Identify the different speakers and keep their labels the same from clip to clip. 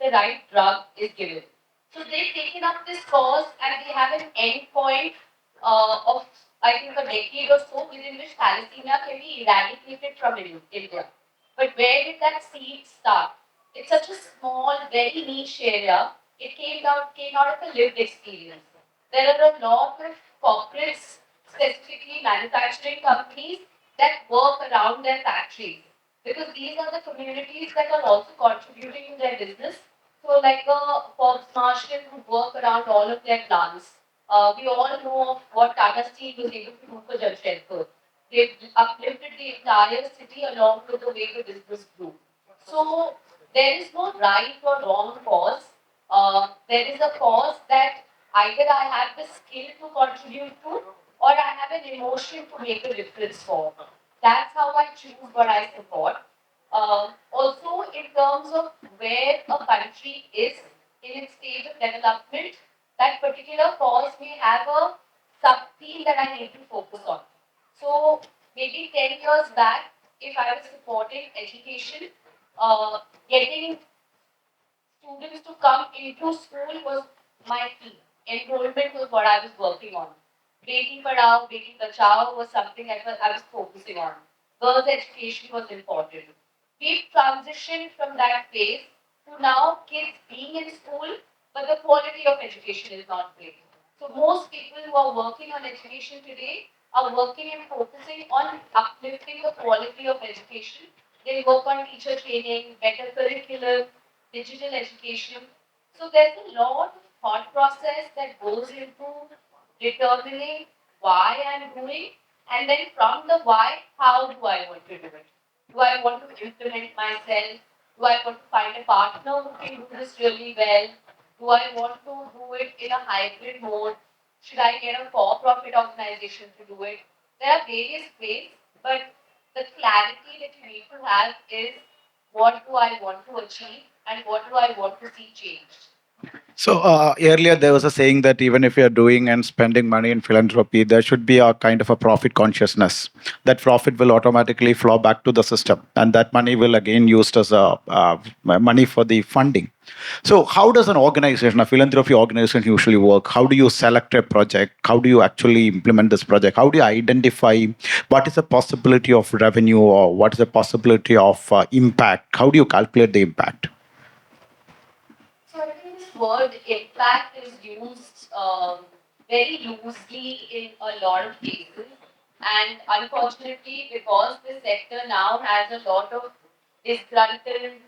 Speaker 1: the right drug is given. So they've taken up this cause and they have an end point of, I think, a decade or so within which thalassemia can be eradicated from India. But where did that seed start? It's such a small, very niche area. It came out of a lived experience. There are a lot of corporates, specifically manufacturing companies, that work around their factories because these are the communities that are also contributing in their business. So, like a Forbes Marshall who work around all of their plants. We all know of what Tata Steel was able to do for Jamshedpur. They uplifted the entire city along with the way the business grew. So there is no right or wrong cause. There is a cause that either I have the skill to contribute to or I have an emotion to make a difference for. That's how I choose what I support. Also, in terms of where a country is in its stage of development, that particular cause may have a sub-theme that I need to focus on. So maybe 10 years back, if I was supporting education, getting students to come into school was my key. Enrollment was what I was working on. Beti Padhao, Beti Bachao was something I was focusing on. Girls' education was important. We've transitioned from that phase to now kids being in school, but the quality of education is not great. So most people who are working on education today are working and focusing on uplifting the quality of education. They work on teacher training, better curriculum, digital education. So there's a lot of thought process that goes into determining why I'm doing, and then from the why, how do I want to do it? Do I want to implement myself? Do I want to find a partner who can do this really well? Do I want to do it in a hybrid mode? Should I get a for-profit organization to do it? There are various ways, but the clarity that you need to have is what do I want to achieve and what do I want to see changed.
Speaker 2: So earlier there was a saying that even if you're doing and spending money in philanthropy, there should be a kind of a profit consciousness. That profit will automatically flow back to the system, and that money will again used as a money for the funding. So how does an organization, a philanthropy organization, usually work? How do you select a project? How do you actually implement this project? How do you identify what is the possibility of revenue or what is the possibility of impact? How do you calculate the impact?
Speaker 1: So I think this word impact is used very loosely in a lot of cases. And unfortunately, because the sector now has a lot of disgruntled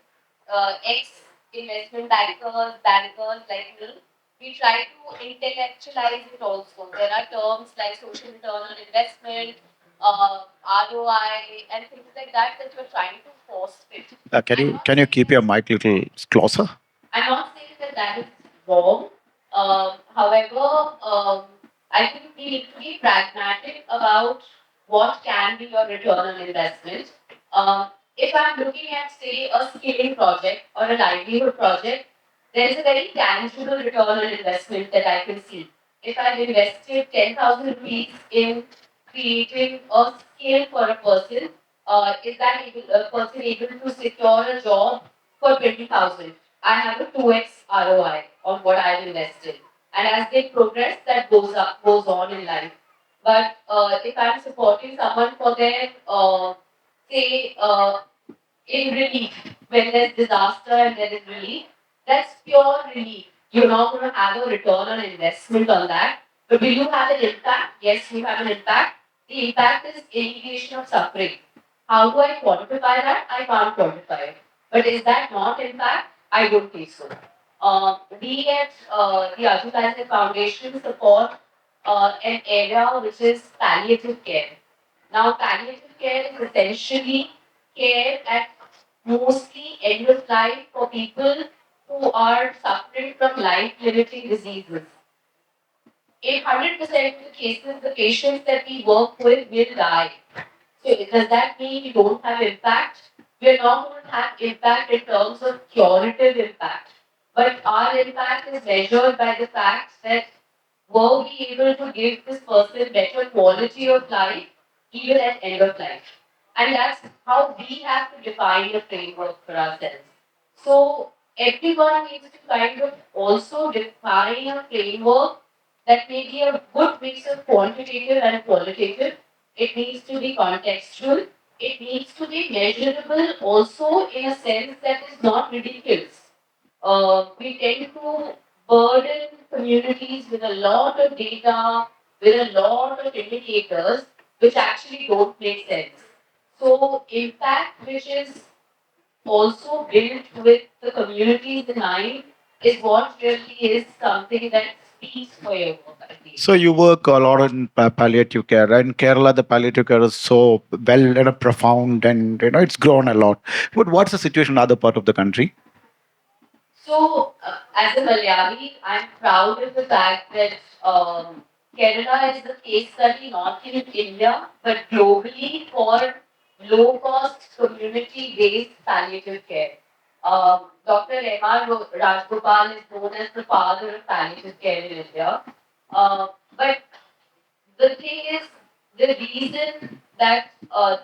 Speaker 1: ex-investment bankers like me, we try to intellectualize it also. There are terms like social return on investment, ROI, and things like that that we're trying to force fit.
Speaker 2: Can you keep your mic a little closer?
Speaker 1: I'm not saying that that is wrong. However, I think we need to be pragmatic about what can be your return on investment. If I'm looking at, say, a skilling project or a livelihood project, there is a very tangible return on investment that I can see. If I've invested 10,000 rupees in creating a skill for a person, is that a person able to secure a job for 20,000? I have a 2x ROI on what I've invested. And as they progress, that goes on in life. But if I'm supporting someone for their, say, in relief, when there's disaster and there is relief, that's pure relief. You're not going to have a return on investment on that. But will you have an impact? Yes, you have an impact. The impact is alleviation of suffering. How do I quantify that? I can't quantify it. But is that not impact? I don't think so. We at the Untold Foundation support an area which is palliative care. Now, palliative care is essentially care at mostly end of life for people who are suffering from life-limiting diseases. In 100% of the cases, the patients that we work with will die. So does that mean we don't have impact? We're not going to have impact in terms of curative impact. But our impact is measured by the fact that were we able to give this person better quality of life even at end of life? And that's how we have to define a framework for ourselves. So everyone needs to kind of also define a framework that may be a good mix of quantitative and qualitative. It needs to be contextual. It needs to be measurable also in a sense that is not ridiculous. We tend to burden communities with a lot of data, with a lot of indicators, which actually don't make sense. So, impact, which is also built with the communities in mind, is what really is something that speaks for your work, I feel.
Speaker 2: So you work a lot in palliative care. And Kerala, the palliative care is so well, profound, and it's grown a lot. But what's the situation in other part of the country?
Speaker 1: So, as a Malayali, I'm proud of the fact that Kerala is the case study not in India but globally for low cost community based palliative care. Dr. M.R. Rajgopal is known as the father of palliative care in India. But the thing is, the reason that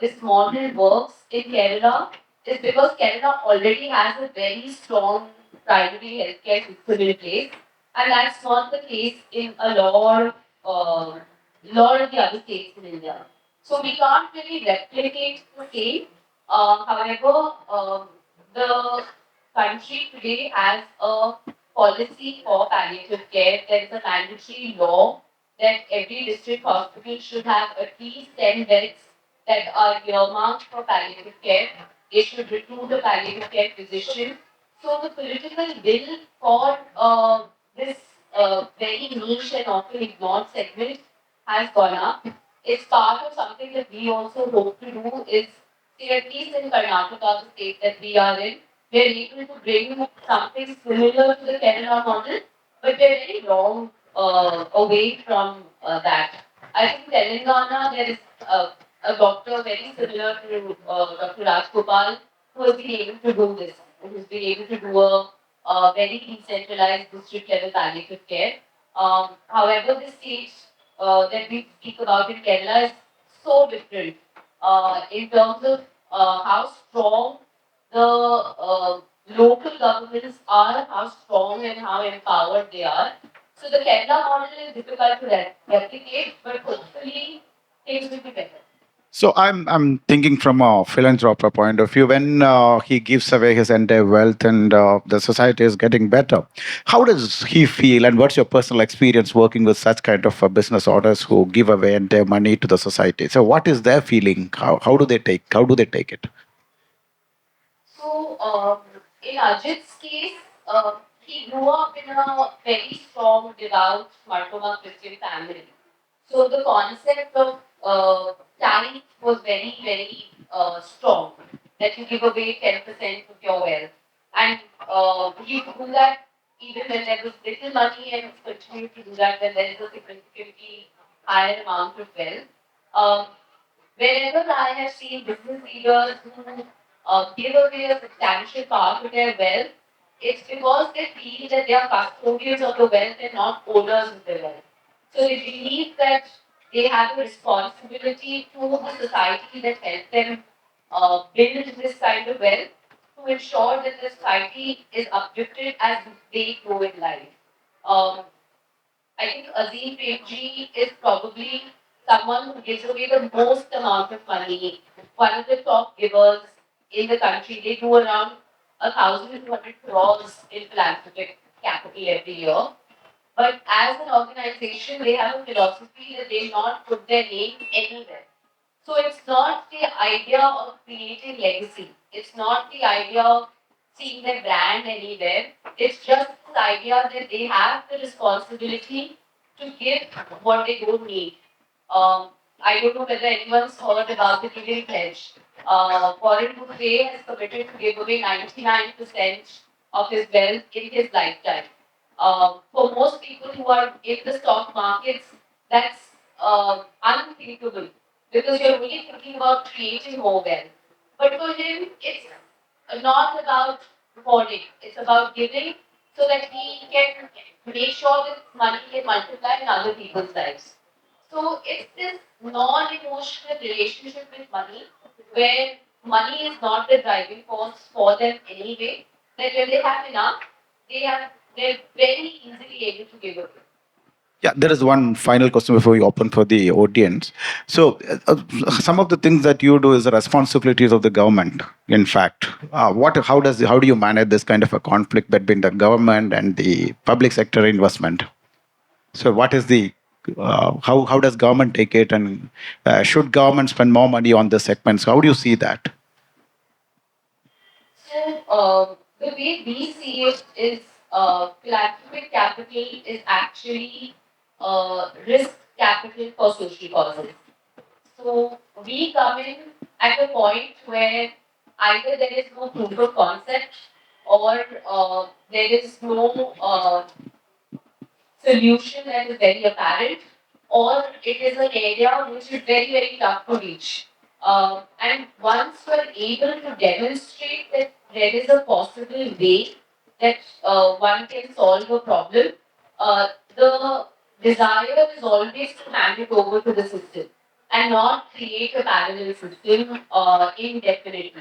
Speaker 1: this model works in Kerala is because Kerala already has a very strong primary healthcare system in place, and that's not the case in a lot of the other states in India. So we can't really replicate the same. However, the country today has a policy for palliative care. There is a mandatory law that every district hospital should have at least 10 beds that are earmarked for palliative care. They should recruit a palliative care physician. So the political will for this very niche and often ignored segment has gone up. It's part of something that we also hope to do is, see, at least in Karnataka, the state that we are in, we are able to bring something similar to the Kerala model, but we're very long away from that. I think Telangana, there is a doctor very similar to Dr. Rajgopal who has been able to do this, who's been able to do a very decentralized district level palliative care. However, the state that we speak about in Kerala is so different in terms of how strong the local governments are, how strong and how empowered they are. So the Kerala model is difficult to replicate, but hopefully things will be better. So I'm thinking from a philanthropist point of view. When he gives away his entire wealth and the society is getting better, how does he feel? And what's your personal experience working with such kind of business owners who give away entire money to the society? So what is their feeling? How do they take it? So, in Ajit's case, he grew up in a very strong, devout Martoma Christian family. So, the concept of tithe was very, very strong, that you give away 10% of your wealth. And he would do that even when there was little money and continue to do that when there is a significantly higher amount of wealth. Um, Wherever I have seen business leaders who give away a substantial part of their wealth, it's because they feel that they are custodians of the wealth and not owners of the wealth. So they believe that they have a responsibility to the society that helped them build this kind of wealth to ensure that the society is uplifted as they grow in life. Um, I think Azim Premji is probably someone who gives away the most amount of money. One of the top givers in the country. They do around 1,200 crores in philanthropic capital every year. But as an organization, they have a philosophy that they will not put their name anywhere. So it's not the idea of creating legacy. It's not the idea of seeing their brand anywhere. It's just the idea that they have the responsibility to give what they don't need. Um, I don't know whether anyone's heard about the Giving Pledge. Warren Buffett has committed to give away 99% of his wealth in his lifetime. For most people who are in the stock markets, that's unthinkable because you're really thinking about creating more wealth. But for him, it's not about hoarding, it's about giving so that he can make sure that money can multiply in other people's lives. So it's this non-emotional relationship with money where money is not the driving force for them anyway. that when they have enough, they're very easily able to give away.
Speaker 2: Yeah, there is one final question before we open for the audience. So, some of the things that you do is the responsibilities of the government. In fact, how do you manage this kind of a conflict between the government and the public sector investment? So, what is the how does government take it, and should government spend more money on the segments? How do you see that?
Speaker 1: So, the way we see it is philanthropic capital is actually risk capital for social causes. So, we come in at a point where either there is no proof of concept or there is no solution that is very apparent, or it is an area which is very, very tough to reach. And once we're able to demonstrate that there is a possible way that one can solve a problem, the desire is always to hand it over to the system and not create a parallel system indefinitely.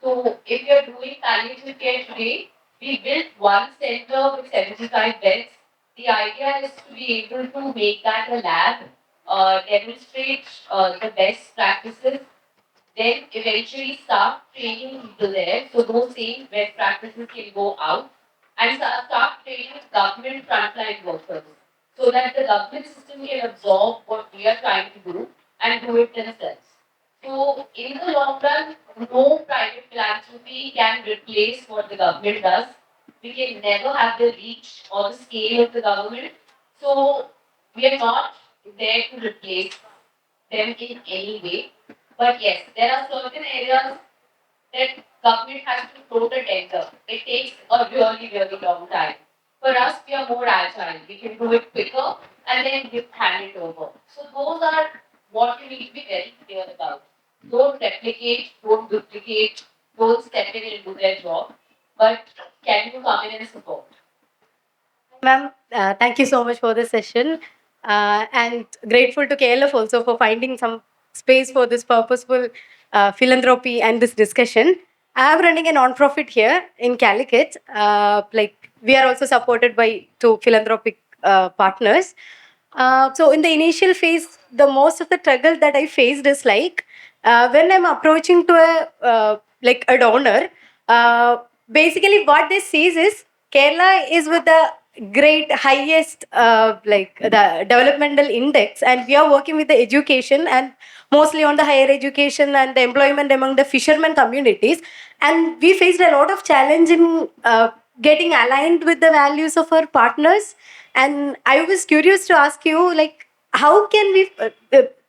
Speaker 1: So, if you're doing palliative care today, we built one center with 75 beds. The idea is to be able to make that a lab, demonstrate the best practices, then eventually start training people there. So those same best practices can go out and start training government frontline workers so that the government system can absorb what we are trying to do and do it themselves. So in the long run, no private philanthropy can replace what the government does. We can never have the reach or the scale of the government. So we are not there to replace them in any way. But yes, there are certain areas that government has to float a tender. It takes a really, really long time. For us, we are more agile. We can do it quicker and then hand it over. So those are what you need to be very clear about. Don't replicate, don't duplicate, don't step in and do their job. But can you come in and support?
Speaker 3: Ma'am, thank you so much for the session. And grateful to KLF also for finding some space for this purposeful philanthropy and this discussion. I am running a non-profit here in Calicut. Like we are also supported by two philanthropic partners. So in the initial phase, the most of the struggle that I faced is like when I'm approaching to like a donor. Basically, what they sees is Kerala is with the great highest like the developmental index, and we are working with the education and mostly on the higher education and the employment among the fishermen communities, and we faced a lot of challenge in getting aligned with the values of our partners. And I was curious to ask you, like, how can we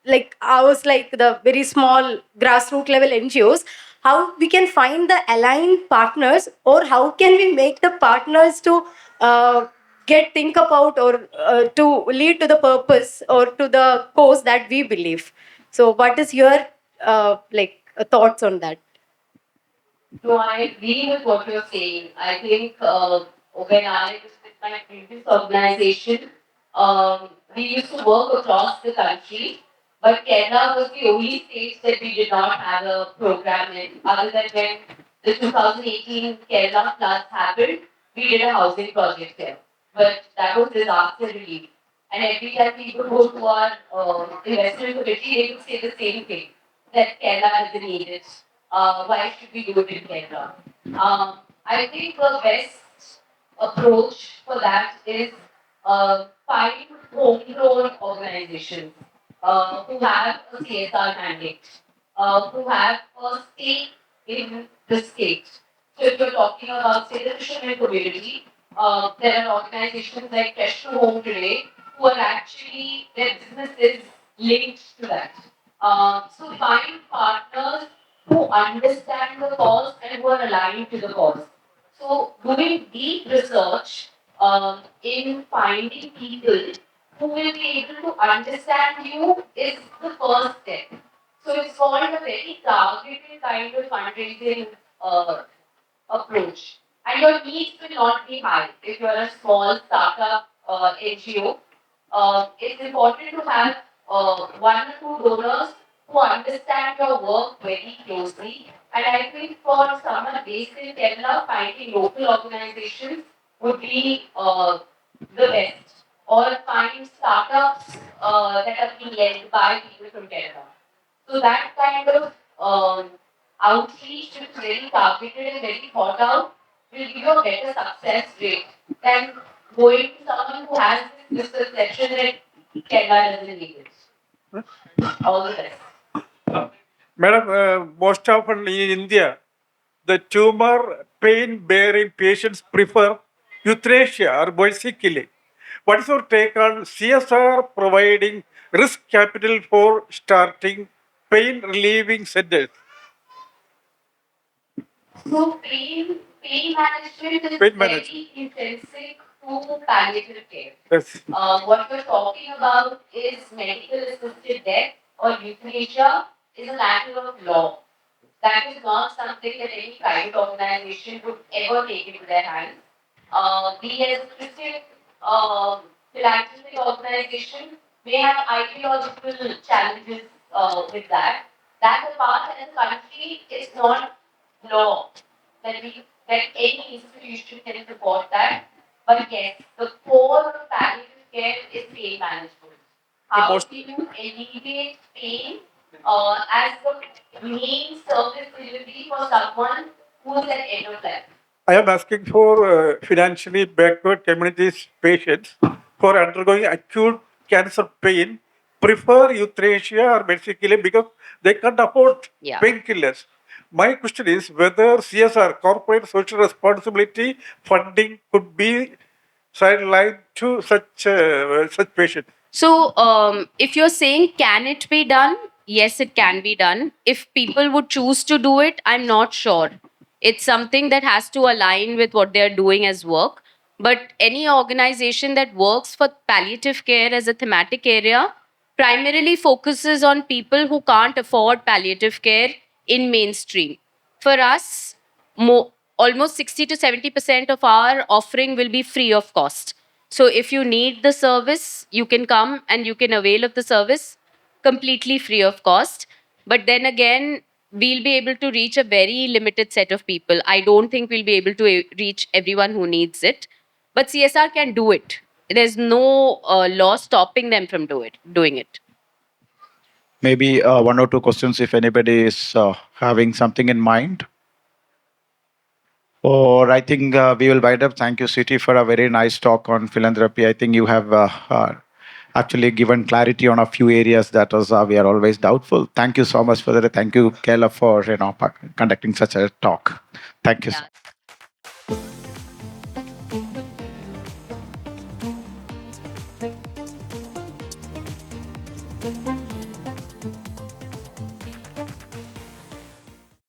Speaker 3: like I was like the very small grassroots level NGOs, how we can find the aligned partners, or how can we make the partners to get think about or to lead to the purpose or to the cause that we believe. So what is your thoughts on that?
Speaker 1: No, I agree with what you're saying. I think when I was with my previous organization, we used to work across the country, but Kerala was the only state that we did not have a program in, other than when the 2018 Kerala floods happened, we did a housing project there. But that was disaster relief. And every time people go to our investment committee, they would say the same thing, that Kerala doesn't need it. Why should we do it in Kerala? I think the best approach for that is find homegrown organizations who have a CSR mandate, who have a stake in the state. So if you're talking about, say, the fishermen community, there are organizations like Fresh to Home today who are actually, their business is linked to that. So find partners who understand the cause and who are aligned to the cause. So doing deep research in finding people who will be able to understand you is the first step. So it's called a very targeted kind of fundraising approach. And your needs will not be high. If you're a small startup NGO, it's important to have one or two donors who understand your work very closely. And I think for someone based in Kerala, finding local organizations would be the best. Or find startups that are being led by people from Kerala. So that kind of outreach, which is very targeted and very thought out, will give you a better success rate than going to someone who has this misconception that Kerala doesn't need it. All the best.
Speaker 4: Madam, most often in India, the tumor pain-bearing patients prefer euthanasia or bicycling. What is your take on CSR providing risk capital for starting pain-relieving centers?
Speaker 1: So pain management is
Speaker 4: Pain
Speaker 1: very
Speaker 4: management.
Speaker 1: intrinsic to palliative care.
Speaker 4: Yes.
Speaker 1: What we're talking about is medical assisted death or euthanasia is a matter of law. That is not something that any private organization would ever take into their hands. We as a Christian philanthropic organization may have ideological challenges with that. That apart, as a country, it's not law that any institution can support that. But yes, the core of palliative care is pain management. How do you alleviate pain as the main service delivery for someone who is at end of life?
Speaker 4: I am asking for financially backward communities patients for undergoing acute cancer pain prefer euthanasia or basically because they can't afford painkillers. My question is whether CSR, corporate social responsibility funding, could be sidelined to such patients.
Speaker 5: So, if you're saying can it be done? Yes, it can be done. If people would choose to do it, I'm not sure. It's something that has to align with what they're doing as work. But any organization that works for palliative care as a thematic area primarily focuses on people who can't afford palliative care in mainstream. For us, almost 60 to 70% of our offering will be free of cost. So if you need the service, you can come and you can avail of the service completely free of cost. But then again, we'll be able to reach a very limited set of people. I don't think we'll be able to reach everyone who needs it. But CSR can do it. There's no law stopping them from doing it.
Speaker 2: Maybe one or two questions if anybody is having something in mind. Or I think we will wind up. Thank you, Sweety, for a very nice talk on philanthropy. I think you have actually given clarity on a few areas that was we are always doubtful. Thank you so much for that. Thank you, KLF, for conducting such a talk. Thank you.
Speaker 5: Yeah.